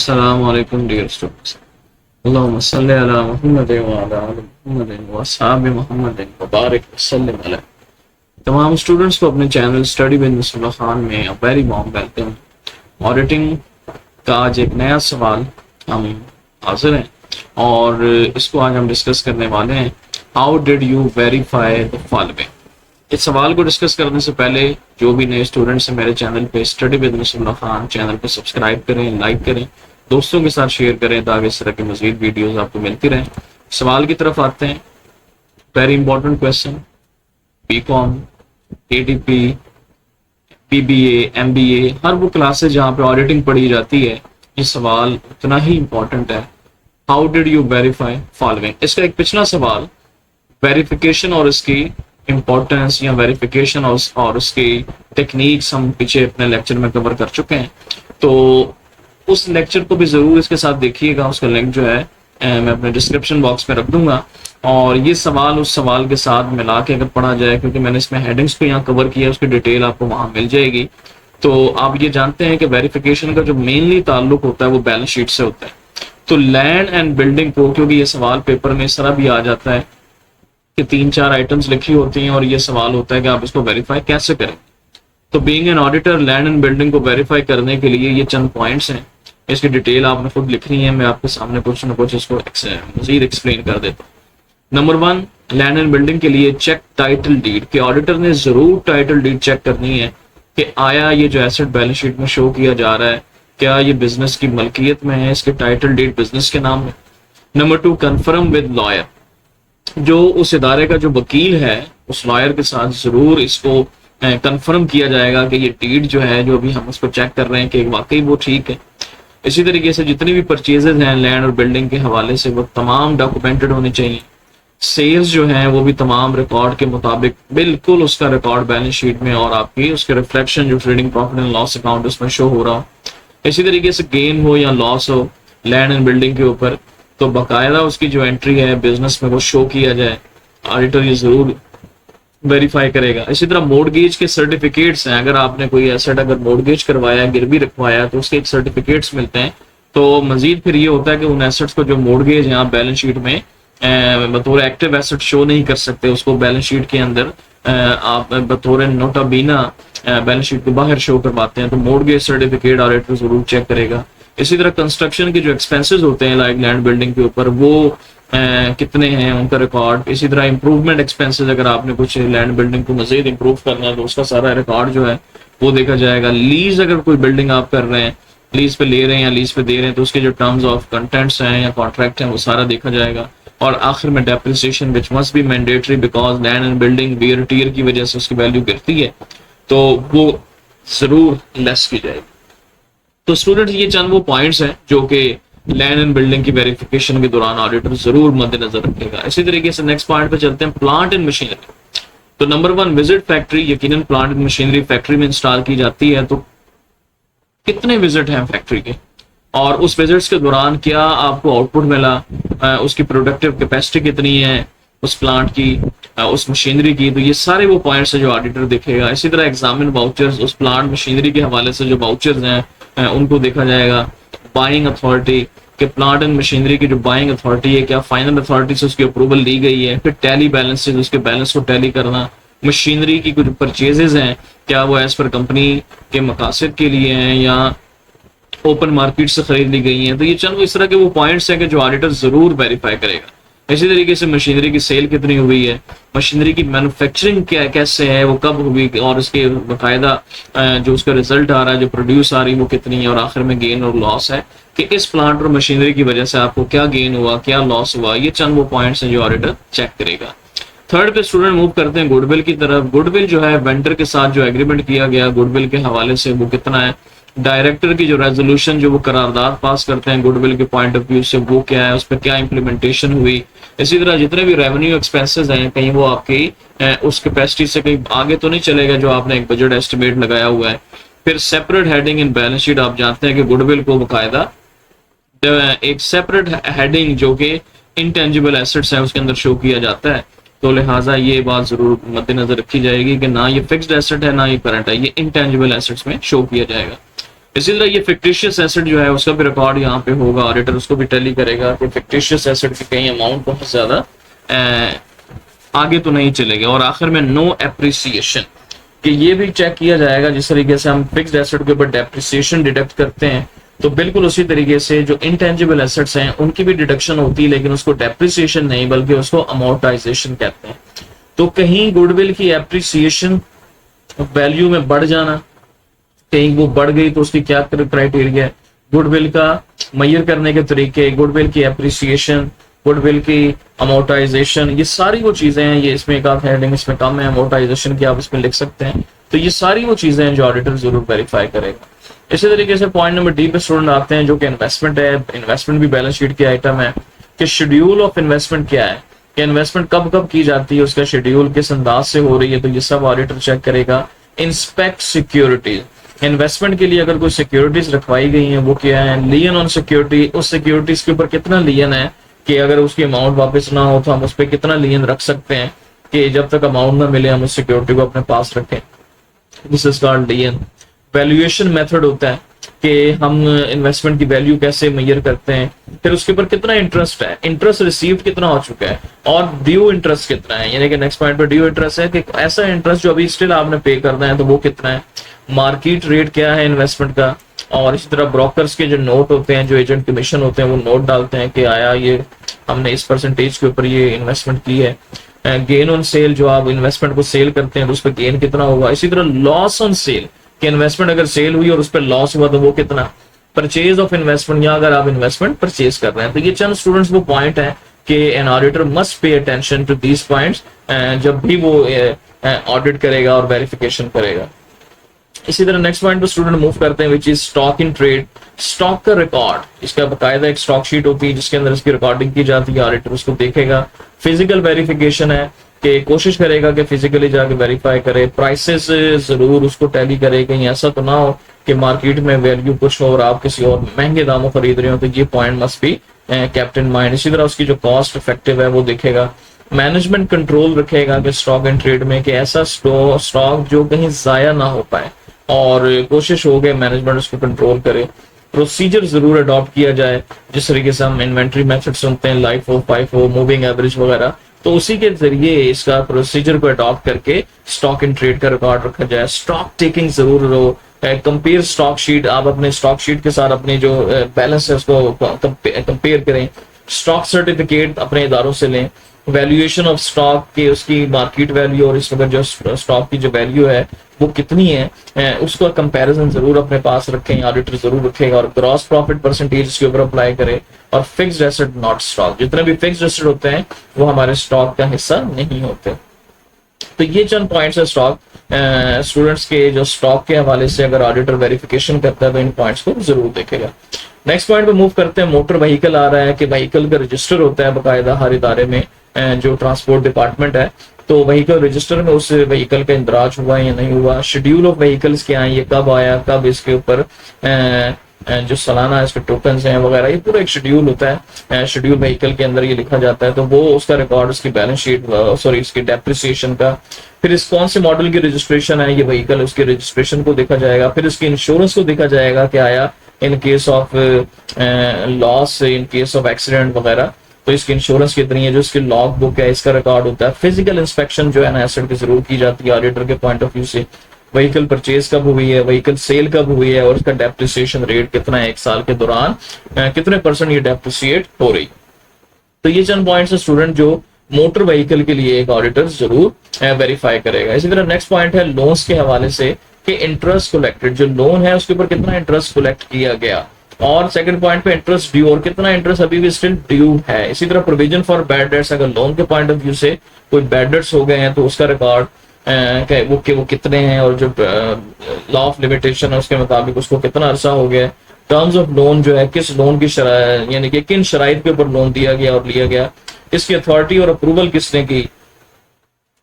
Assalamu alaikum dear students. Allahumma salli ala Muhammadin wa ala ali Muhammadin wa ashabi Muhammadin wa barik wa sallim अलैहि। तमाम students को अपने channel study with mister Khan में very warm welcome. Auditing का आज एक नया सवाल हम हाजिर हैं और इसको आज हम डिस्कस करने वाले हैं। How did you verify the following. इस सवाल को डिस्कस करने से पहले जो भी नए स्टूडेंट्स हैं मेरे चैनल पे study with mister Khan channel पे सब्सक्राइब करें, लाइक करें, दोस्तों के साथ शेयर करें ताकि इस तरह की मजीद वीडियोस आपको मिलती रहें। सवाल की तरफ आते हैं। Very important question. BCom, ADP, BBA, MBA, हर वो क्लासेस जहाँ पे ऑडिटिंग पढ़ी जाती है, ये सवाल उतना ही इंपॉर्टेंट है। How did you verify following. इसका एक पिछला सवाल वेरिफिकेशन और इसकी इम्पोर्टेंस या वेरिफिकेशन और उसकी टेक्निक्स हम पीछे अपने लेक्चर में कवर कर चुके हैं, तो उस लेक्चर को भी जरूर इसके साथ देखिएगा। उसका लिंक जो है मैं अपने डिस्क्रिप्शन बॉक्स में रख दूंगा और ये सवाल उस सवाल के साथ मिला के अगर पढ़ा जाए, क्योंकि मैंने इसमें हेडिंग्स को यहाँ कवर किया, उसकी डिटेल आपको वहां मिल जाएगी। तो आप ये जानते हैं कि वेरिफिकेशन का जो मेनली ताल्लुक होता है वो बैलेंस शीट से होता है। तो लैंड एंड बिल्डिंग को, क्योंकि ये सवाल पेपर में इस तरह भी आ जाता है कि 3-4 आइटम्स लिखी होती हैं और ये सवाल होता है कि आप इसको वेरीफाई कैसे करें। तो being an auditor land and building को वेरीफाई करने के लिए ये चंद पॉइंट्स हैं, इसकी डिटेल आपने खुद लिखनी है। मैं आपके सामने कुछ ना कुछ इसको मजीद एक्सप्लेन कर देता हूँ। नंबर 1, लैंड एंड बिल्डिंग के लिए चेक टाइटल डीड के ऑडिटर ने जरूर टाइटल डीड चेक करनी है कि आया ये जो एसेट बैलेंस शीट में शो किया जा रहा है क्या ये बिजनेस की मलकियत में है, इसके टाइटल डीड बिजनेस के नाम में। Number 2, confirm with lawyer. जो उस इदारे का जो वकील है उस लॉयर के साथ जरूर इसको कंफर्म किया जाएगा कि ये डीड जो है, जो अभी हम उसको चेक कर रहे हैं कि वाकई वो ठीक है। इसी तरीके से जितनी भी परचेजेस हैं लैंड और बिल्डिंग के हवाले से वो तमाम डॉक्यूमेंटेड होने चाहिए। सेल्स जो है वो भी तमाम रिकॉर्ड के मुताबिक बिल्कुल उसका रिकॉर्ड बैलेंस शीट में और आपकी उसके रिफ्लेक्शन जो trading profit and loss account उसमें शो हो रहा हो। इसी तरीके से गेन हो या लॉस हो लैंड एंड बिल्डिंग के ऊपर, तो बाकायदा उसकी जो एंट्री है बिजनेस में वो शो किया जाए। ऑडिटर ये जरूर वेरीफाई करेगा। इसी तरह मोर्गेज के सर्टिफिकेट्स हैं, अगर आपने कोई एसेट अगर मोर्गेज करवाया, गिरवी रखवाया, तो उसके एक सर्टिफिकेट्स मिलते हैं। तो मजीद फिर ये होता है कि उन एसेट्स को जो मोर्गेज यहाँ बैलेंस शीट में बतौर एक्टिव एसेट शो नहीं कर सकते, उसको बैलेंस शीट के अंदर आप बतौर नोटा बीना बैलेंस शीट को बाहर शो करवाते हैं। तो मोर्गेज सर्टिफिकेट ऑडिटर जरूर चेक करेगा। इसी तरह कंस्ट्रक्शन के जो एक्सपेंसेस होते हैं लाइक लैंड बिल्डिंग के ऊपर वो कितने हैं उनका रिकॉर्ड। इसी तरह इंप्रूवमेंट एक्सपेंसेस, अगर आपने कुछ लैंड बिल्डिंग को मजीद इंप्रूव करना है तो उसका सारा रिकॉर्ड जो है वो देखा जाएगा। लीज, अगर कोई बिल्डिंग आप कर रहे हैं, लीज पे ले रहे हैं या लीज पे दे रहे हैं, तो उसके जो टर्म्स ऑफ कंटेंट्स हैं या कॉन्ट्रैक्ट हैं वो सारा देखा जाएगा। और आखिर में depreciation which must be mandatory because land and building wear tear की वजह से उसकी वैल्यू गिरती है, तो वो जरूर लेस की जाएगी। तो स्टूडेंट्स ये चंद वो पॉइंट्स हैं जो कि लैंड एंड बिल्डिंग की वेरिफिकेशन के दौरान ऑडिटर जरूर मद्देनजर रखेगा। इसी तरीके से नेक्स्ट पॉइंट पे चलते हैं, प्लांट एंड मशीनरी। तो नंबर 1, विजिट फैक्ट्री। यकीनन प्लांट एंड मशीनरी फैक्ट्री में इंस्टॉल की जाती है, तो कितने विजिट हैं फैक्ट्री के और उस विजिट्स के दौरान क्या आपको आउटपुट मिला, उसकी प्रोडक्टिव कैपेसिटी कितनी है उस प्लांट की, उस मशीनरी की। तो ये सारे वो पॉइंट्स है जो ऑडिटर देखेगा। इसी तरह एग्जामिन वाउचर्स, उस प्लांट मशीनरी के हवाले से जो वाउचर्स हैं उनको देखा जाएगा। बाइंग अथॉरिटी के प्लांट एंड मशीनरी की जो बाइंग अथॉरिटी है क्या फाइनल अथॉरिटी से उसकी अप्रूवल ली गई है। फिर टैली बैलेंस, उसके बैलेंस को टैली करना। मशीनरी की कुछ परचेजेस हैं क्या वो एज पर कंपनी के मकासद के लिए हैं या ओपन मार्केट से खरीद ली गई हैं। तो ये चंद इस तरह के वो पॉइंट्स हैं कि जो ऑडिटर जरूर वेरीफाई करेगा। इसी तरीके से मशीनरी की सेल कितनी हुई है, मशीनरी की मैन्युफैक्चरिंग क्या कैसे है, वो कब हुई और उसके बाकायदा जो उसका रिजल्ट आ रहा है, जो प्रोड्यूस आ रही है वो कितनी है, और आखिर में गेन और लॉस है कि इस प्लांट और मशीनरी की वजह से आपको क्या गेन हुआ, क्या लॉस हुआ। ये चंद वो पॉइंट्स हैं जो ऑडिटर चेक करेगा। थर्ड पे स्टूडेंट मूव करते हैं गुडविल की तरफ। गुडविल जो है वेंडर के साथ जो एग्रीमेंट किया गया गुडविल के हवाले से वो कितना है। डायरेक्टर की जो रेजोल्यूशन जो वो करारदाद पास करते हैं गुडविल के पॉइंट ऑफ व्यू से वो क्या है, उस पर क्या इंप्लीमेंटेशन हुई। इसी तरह जितने भी रेवेन्यू एक्सपेंसेस हैं कहीं वो आपकी उस कैपेसिटी से कहीं आगे तो नहीं चलेगा जो आपने एक बजट एस्टिमेट लगाया हुआ है। फिर separate heading in balance sheet, आप जानते हैं कि गुडविल को बाकायदा एक सेपरेट हेडिंग जो कि इंटेंजिबल एसेट्स है उसके अंदर शो किया जाता है। तो लिहाजा ये बात जरूर मद्देनजर रखी जाएगी कि ना ये फिक्स्ड एसेट है ना ये करंट है, ये इंटेंजिबल एसेट्स में शो किया जाएगा। इसी तरह ये फिक्टिशियस एसेट जो है उसका भी रिकॉर्ड यहाँ पे होगा, ऑडिटर उसको भी टैली करेगा कि फिक्टिशियस एसेट की कहीं अमाउंट बहुत ज्यादा आगे तो नहीं चलेगा। और आखिर में नो एप्रिसिएशन, कि ये भी चेक किया जाएगा जिस तरीके से हम फिक्स्ड एसेट के ऊपर डेप्रिसिएशन डिडक्ट करते हैं, तो बिल्कुल उसी तरीके से जो इंटेंजिबल एसेट्स हैं उनकी भी डिडक्शन होती है, लेकिन उसको डेप्रिसिएशन नहीं बल्कि उसको अमोर्टाइजेशन कहते हैं। तो कहीं गुडविल की एप्रिसिएशन वैल्यू में बढ़ जाना, कहीं वो बढ़ गई तो उसकी क्या क्राइटेरिया है, गुडविल का मेजर करने के तरीके, गुडविल की एप्रिसिएशन, गुडविल की अमोर्टाइजेशन, ये सारी वो चीजें हैं। ये इसमें एक आध हेडिंग इसमें कम है अमोर्टाइजेशन की, आप इसमें लिख सकते हैं। तो ये सारी वो चीजें हैं जो ऑडिटर जरूर वेरीफाई करेगा। इसी तरीके से पॉइंट नंबर डी पे स्टूडेंट आते हैं जो कि इन्वेस्टमेंट है। इन्वेस्टमेंट भी बैलेंस शीट की आइटम है कि शेड्यूल ऑफ इन्वेस्टमेंट क्या है, कि इन्वेस्टमेंट कब कब की जाती है, उसका शेड्यूल किस अंदाज से हो रही है, तो ये सब ऑडिटर चेक करेगा। इंस्पेक्ट सिक्योरिटीज, इन्वेस्टमेंट के लिए अगर कोई सिक्योरिटीज रखवाई गई हैं वो क्या है, लियन ऑन सिक्योरिटी, उस सिक्योरिटीज के ऊपर कितना लियन है, कि अगर उसकी अमाउंट वापस ना हो तो हम उस पर कितना लियन रख सकते हैं, कि जब तक अमाउंट ना मिले हम उस सिक्योरिटी को अपने पास रखें। This is called lien. Valuation method होता है कि हम इन्वेस्टमेंट की वैल्यू कैसे मेजर करते हैं, फिर उसके ऊपर कितना इंटरेस्ट है, इंटरेस्ट रिसीव्ड कितना हो चुका है, और ड्यू इंटरेस्ट कितना है, यानी कि नेक्स्ट पॉइंट पर ड्यू इंटरेस्ट है कि ऐसा इंटरेस्ट जो अभी स्टिल आपने पे करना है तो वो कितना है, मार्केट रेट क्या है इन्वेस्टमेंट का। और इसी तरह ब्रोकर्स के जो नोट होते हैं, जो एजेंट कमीशन होते हैं, वो नोट डालते हैं कि आया ये हमने इस परसेंटेज के ऊपर ये इन्वेस्टमेंट की है। गेन ऑन सेल, जो आप इन्वेस्टमेंट को सेल करते हैं तो उस पर गेन कितना होगा। इसी तरह लॉस ऑन सेल, कि इन्वेस्टमेंट अगर सेल हुई और उस पर लॉस हुआ तो वो कितना। परचेज ऑफ इन्वेस्टमेंट, या अगर आप इन्वेस्टमेंट परचेज कर रहे हैं। तो ये चंद स्टूडेंट्स वो पॉइंट है कि an auditor must pay attention to these points जब भी वो ऑडिट करेगा और वेरिफिकेशन करेगा। इसी तरह नेक्स्ट पॉइंट पे स्टूडेंट मूव करते हैं which is stock in trade. Stock का रिकॉर्ड, इसका बकायदा एक स्टॉक शीट होती है जिसके अंदर इसकी रिकॉर्डिंग की जाती है, ऑडिटर उसको देखेगा। फिजिकल वेरिफिकेशन है कि कोशिश करेगा कि फिजिकली जाके वेरीफाई करे। प्राइसेस जरूर उसको टैली करे, कहीं ऐसा तो ना हो कि मार्केट में वैल्यू कुछ हो और आप किसी और महंगे दामों खरीद रहे हो, तो ये point must be kept in mind. इसी तरह उसकी जो कॉस्ट इफेक्टिव है वो देखेगा। मैनेजमेंट कंट्रोल रखेगा कि स्टॉक एंड ट्रेड में कि ऐसा स्टॉक जो कहीं जाया ना हो पाए, और कोशिश हो गई मैनेजमेंट उसको कंट्रोल करे। प्रोसीजर जरूर अडॉप्ट किया जाए, जिस तरीके से हम इन्वेंट्री मेथड सुनते हैं, लाइफो, फाइफो, मूविंग एवरेज वगैरह, तो उसी के जरिए इसका प्रोसीजर को अडॉप्ट करके स्टॉक इन ट्रेड का रिकॉर्ड रखा जाए। स्टॉक टेकिंग जरूर हो, कंपेयर स्टॉक शीट, आप अपने स्टॉक शीट के साथ अपने जो बैलेंस है उसको कंपेयर करें। स्टॉक सर्टिफिकेट अपने इदारों से लें। वैल्यूएशन ऑफ स्टॉक की उसकी मार्केट वैल्यू और इस वक्त जो स्टॉक की जो वैल्यू है वो कितनी है, उसका कंपैरिजन जरूर अपने पास रखें, ऑडिटर जरूर रखेगा। और ग्रॉस प्रॉफिट परसेंटेज इसके ऊपर अप्लाई करें। और फिक्स्ड एसेट नॉट स्टॉक, जितने भी फिक्स्ड एसेट होते हैं वो हमारे स्टॉक का हिस्सा नहीं होते। तो ये चंद पॉइंट्स है स्टॉक स्टूडेंट्स के, जो स्टॉक के हवाले से अगर ऑडिटर वेरिफिकेशन करता है तो इन पॉइंट्स को जरूर देखेगा। नेक्स्ट पॉइंट पे मूव करते हैं। मोटर व्हीकल आ रहा है कि व्हीकल का रजिस्टर होता है बाकायदा हर इदारे में, जो ट्रांसपोर्ट डिपार्टमेंट है, तो व्हीकल रजिस्टर में उस व्हीकल का इंदराज हुआ या नहीं हुआ। शेड्यूल ऑफ व्हीकल्स क्या है, ये कब आया, कब इसके ऊपर जो सालाना इसके टोकन्स हैं वगैरह, ये पूरा एक शेड्यूल होता है। शेड्यूल व्हीकल के अंदर ये लिखा जाता है, तो वो उसका रिकॉर्ड, उसकी बैलेंस शीट, सॉरी इसकी डेप्रिसिएशन का। फिर इस कौन से मॉडल की रजिस्ट्रेशन है ये व्हीकल, उसके रजिस्ट्रेशन को देखा जाएगा। फिर इसकी इंश्योरेंस को देखा जाएगा कि आया in case of loss, in case of accident वगैरह, तो इसकी इंश्योरेंस कितनी है। जो इसकी लॉग बुक है इसका रिकॉर्ड होता है। फिजिकल इंस्पेक्शन जो है ना एसेट की जरूर की जाती है ऑडिटर के पॉइंट ऑफ व्यू से। व्हीकल परचेज कब हुई है, व्हीकल सेल कब हुई है, और उसका डेप्रिसिएशन रेट कितना है, एक साल के दौरान कितने % ये डेप्रिसिएट हो रही। तो ये चंद पॉइंट्स है स्टूडेंट जो मोटर व्हीकल के लिए एक ऑडिटर जरूर वेरीफाई करेगा। इसी तरह नेक्स्ट पॉइंट है लोन्स के हवाले से कि इंटरेस्ट कलेक्टेड, जो लोन है उसके ऊपर कितना इंटरेस्ट कलेक्ट किया गया। और सेकंड पॉइंट पे इंटरेस्ट ड्यू, और कितना इंटरेस्ट अभी भी स्टिल ड्यू है। इसी तरह प्रोविजन फॉर बैड डेट्स, अगर लोन के पॉइंट ऑफ व्यू से कोई बैड डेट्स हो गए हैं तो उसका रिकॉर्ड वो कितने हैं, और जो लॉ ऑफ लिमिटेशन है उसके मुताबिक उसको कितना अरसा हो गया। टर्म्स ऑफ लोन जो है, किस लोन की यानी कि किन शराइत के ऊपर लोन दिया गया और लिया गया, इसकी अथॉरिटी और अप्रूवल किसने की।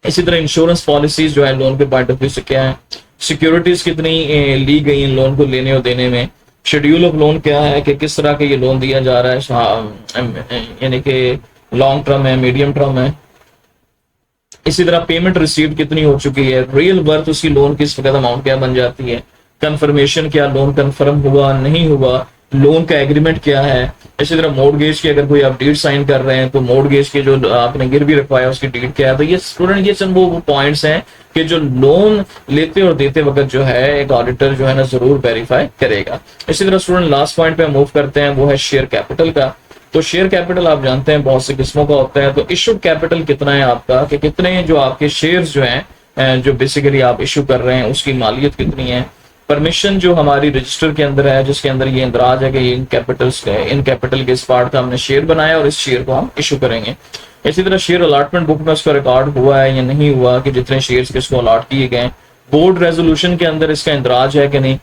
इसी तरह इंश्योरेंस पॉलिसीज जो है लोन के पॉइंट ऑफ व्यू से क्या है। सिक्योरिटीज कितनी ली गई इन लोन को लेने और देने में। शेड्यूल ऑफ लोन क्या है कि किस तरह का ये लोन दिया जा रहा है, यानी कि लॉन्ग टर्म है, मीडियम टर्म है। इसी तरह पेमेंट रिसीव्ड कितनी हो चुकी है। रियल वर्थ उसकी लोन की इस वक्त अमाउंट क्या बन जाती है। कंफर्मेशन क्या, लोन कंफर्म हुआ नहीं हुआ, लोन का एग्रीमेंट क्या है। इसी तरह मोर्टगेज की अगर कोई आप डीड साइन कर रहे हैं तो मोर्टगेज के जो आपने गिरवी रखवाया उसकी डीड क्या है। तो ये स्टूडेंट ये चंद वो पॉइंट्स हैं कि जो लोन लेते और देते वक्त जो है एक ऑडिटर जो है ना जरूर वेरीफाई करेगा। इसी तरह स्टूडेंट लास्ट पॉइंट पे मूव करते हैं, वो है शेयर कैपिटल का। तो शेयर कैपिटल आप जानते हैं बहुत से किस्मों का होता है। तो इशूड कैपिटल कितना है आपका, कि कितने जो आपके शेयर्स जो हैं जो बेसिकली आप इशू कर रहे हैं उसकी मालियत कितनी है। परमिशन जो हमारी रजिस्टर के अंदर है, जिसके अंदर ये इंदराज है कि इन कैपिटल के इस पार्ट का हमने शेयर बनाया और इस शेयर को हम इशू करेंगे। इसी तरह शेयर अलॉटमेंट बुक में उसका रिकॉर्ड हुआ है या नहीं हुआ, कि जितने शेयर्स किसको अलॉट किए गए। बोर्ड रेजोल्यूशन के अंदर इसका इंदराज है कि नहीं,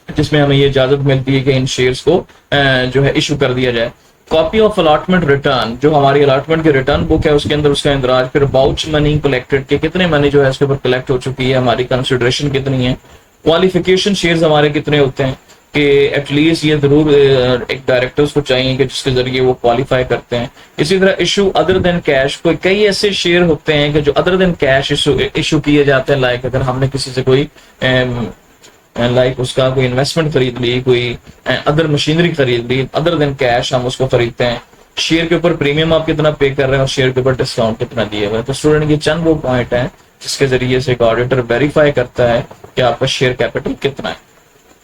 जिसमें हमें ये इजाजत मिलती है कि इन शेयर्स को जो है इशू कर दिया जाए। कॉपी ऑफ अलॉटमेंट रिटर्न, जो हमारी अलॉटमेंट की रिटर्न बुक है उसके अंदर उसका इंदराज। फिर बाउच मनी कलेक्टेड, के कितने मनी जो है इसके ऊपर कलेक्ट हो चुकी है, हमारी कंसिडरेशन कितनी है। क्वालिफिकेशन शेयर्स हमारे कितने होते हैं, कि एटलीस्ट ये जरूर एक डायरेक्टर्स को चाहिए कि जिसके जरिए वो क्वालिफाई करते हैं। इसी तरह इशू अदर देन कैश, कोई कई ऐसे शेयर होते हैं कि जो अदर देन कैश इशू किए जाते हैं। लाइक अगर हमने किसी से कोई लाइक उसका कोई इन्वेस्टमेंट खरीद ली, कोई अदर मशीनरी खरीद ली, अदर देन कैश हम उसको खरीदते हैं। शेयर के ऊपर प्रीमियम आप कितना पे कर रहे हैं और शेयर के ऊपर डिस्काउंट कितना दिए हुए हैं। तो स्टूडेंट ये चंद वो पॉइंट है जिसके जरिए से एक ऑडिटर वेरीफाई करता है कि आपका शेयर कैपिटल कितना है।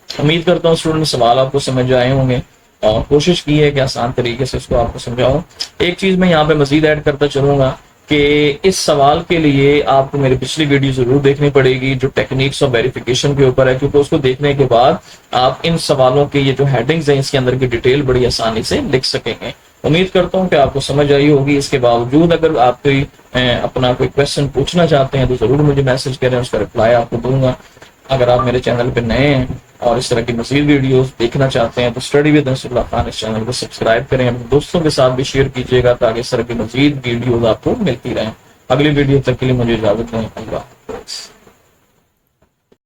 उम्मीद करता हूँ स्टूडेंट सवाल आपको समझ आए होंगे और कोशिश की है कि आसान तरीके से इसको आपको समझाऊं। एक चीज मैं यहाँ पे मजीद ऐड करता चलूंगा कि इस सवाल के लिए आपको मेरी पिछली वीडियो जरूर देखनी पड़ेगी जो टेक्निक्स ऑफ वेरिफिकेशन के ऊपर है, क्योंकि उसको देखने के बाद आप इन सवालों के ये जो हेडिंग्स हैं इसके अंदर की डिटेल बड़ी आसानी से लिख सकेंगे। उम्मीद करता हूँ कि आपको समझ आई होगी। इसके बावजूद अगर आप कोई अपना कोई क्वेश्चन पूछना चाहते हैं तो जरूर मुझे मैसेज करें, उसका रिप्लाई आपको दूंगा। अगर आप मेरे चैनल पे नए हैं और इस तरह की मज़ीद वीडियोस देखना चाहते हैं तो स्टडी विद नसरुल्लाह खान इस चैनल को सब्सक्राइब करें, अपने दोस्तों के साथ भी शेयर कीजिएगा ताकि इस तरह की मज़ीद वीडियोस आपको मिलती रहें। अगली वीडियो तक के लिए मुझे इजाजत दें। अल्लाह।